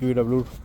QEW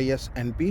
ISNP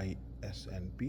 ISNP